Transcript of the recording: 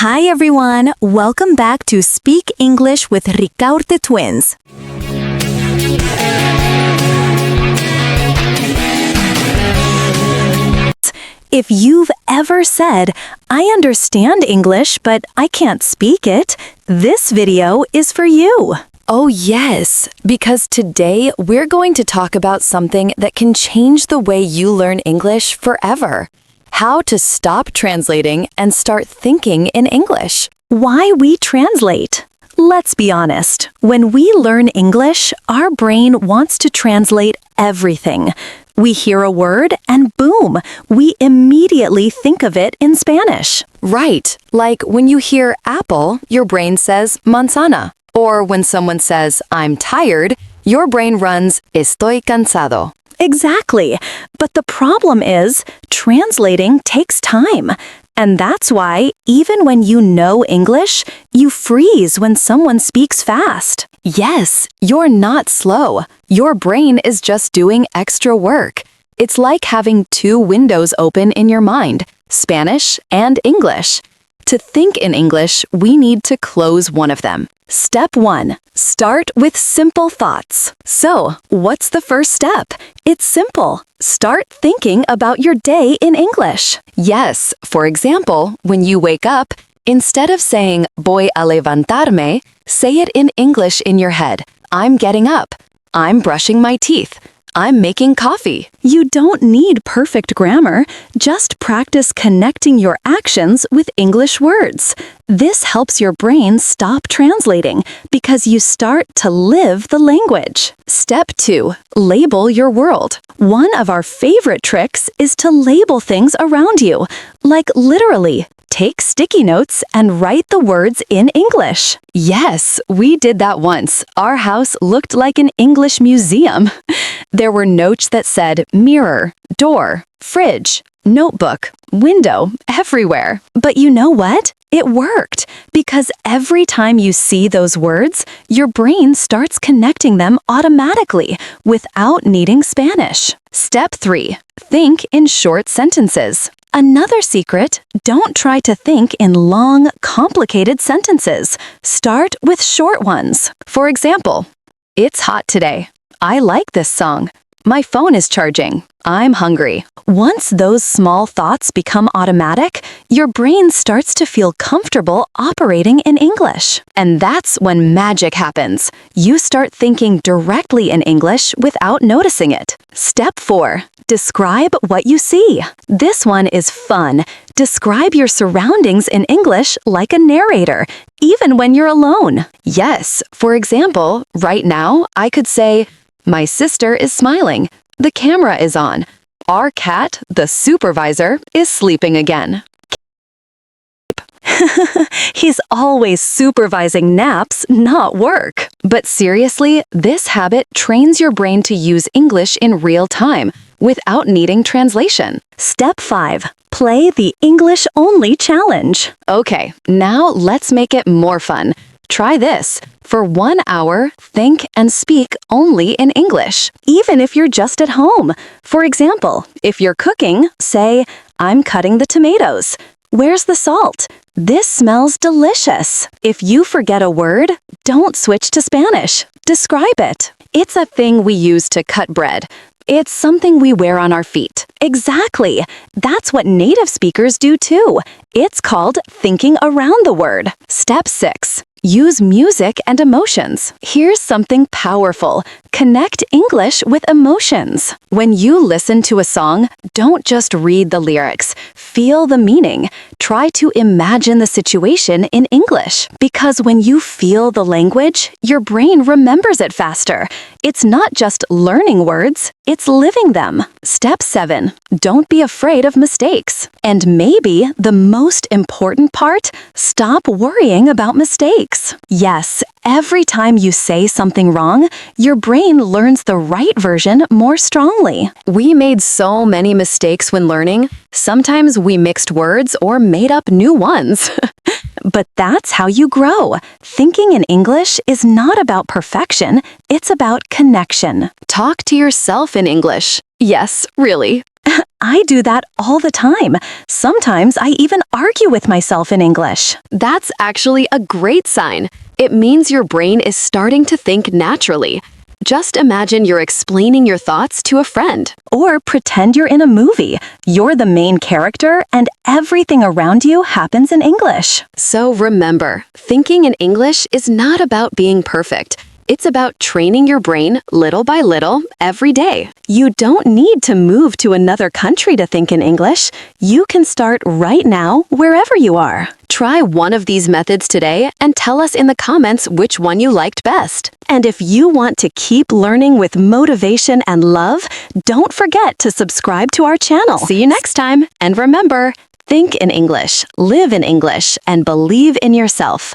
Hi everyone, welcome back to Speak English with Ricaurte Twins. If you've ever said, I understand English, but I can't speak it, this video is for you. Oh yes, because today we're going to talk about something that can change the way you learn English forever. How to stop translating and start thinking in English. Why we translate. Let's be honest, when we learn English, our brain wants to translate everything. We hear a word and boom, we immediately think of it in Spanish. Right, like when you hear apple, your brain says manzana. Or when someone says, I'm tired, your brain runs estoy cansado. Exactly. But the problem is, translating takes time. And that's why, even when you know English, you freeze when someone speaks fast. Yes, you're not slow. Your brain is just doing extra work. It's like having two windows open in your mind, Spanish and English. To think in English, we need to close one of them. Step 1. Start with simple thoughts. So, what's the first step? It's simple. Start thinking about your day in English. Yes, for example, when you wake up, instead of saying voy a levantarme, say it in English in your head. I'm getting up. I'm brushing my teeth. I'm making coffee. You don't need perfect grammar. Just practice connecting your actions with English words. This helps your brain stop translating because you start to live the language. Step 2. Label your world. One of our favorite tricks is to label things around you, like literally. Take sticky notes and write the words in English. Yes, we did that once. Our house looked like an English museum. There were notes that said mirror, door, fridge, notebook, window, everywhere. But you know what? It worked, because every time you see those words, your brain starts connecting them automatically without needing Spanish. Step 3. Think in short sentences. Another secret, don't try to think in long, complicated sentences. Start with short ones. For example, it's hot today. I like this song. My phone is charging. I'm hungry. Once those small thoughts become automatic, your brain starts to feel comfortable operating in English. And that's when magic happens. You start thinking directly in English without noticing it. Step 4. Describe what you see. This one is fun. Describe your surroundings in English like a narrator, even when you're alone. Yes, for example, right now I could say, my sister is smiling. The camera is on. Our cat, the supervisor, is sleeping again. He's always supervising naps, not work. But seriously, this habit trains your brain to use English in real time without needing translation. Step 5. Play the English-only challenge. Okay, now let's make it more fun. Try this. For 1 hour, think and speak only in English, even if you're just at home. For example, if you're cooking, say, I'm cutting the tomatoes. Where's the salt? This smells delicious. If you forget a word, don't switch to Spanish. Describe it. It's a thing we use to cut bread. It's something we wear on our feet. Exactly. That's what native speakers do too. It's called thinking around the word. Step 6. Use music and emotions. Here's something powerful. Connect English with emotions. When you listen to a song, don't just read the lyrics. Feel the meaning. Try to imagine the situation in English. Because when you feel the language, your brain remembers it faster. It's not just learning words, it's living them. Step 7. Don't be afraid of mistakes. And maybe the most important part, stop worrying about mistakes. Yes, every time you say something wrong, your brain learns the right version more strongly. We made so many mistakes when learning. Sometimes we mixed words or made up new ones. But that's how you grow. Thinking in English is not about perfection, it's about connection. Talk to yourself in English. Yes, really. I do that all the time. Sometimes I even argue with myself in English. That's actually a great sign. It means your brain is starting to think naturally. Just imagine you're explaining your thoughts to a friend. Or pretend you're in a movie. You're the main character and everything around you happens in English. So remember, thinking in English is not about being perfect. It's about training your brain little by little every day. You don't need to move to another country to think in English. You can start right now, wherever you are. Try one of these methods today and tell us in the comments which one you liked best. And if you want to keep learning with motivation and love, don't forget to subscribe to our channel. See you next time. And remember, think in English, live in English, and believe in yourself.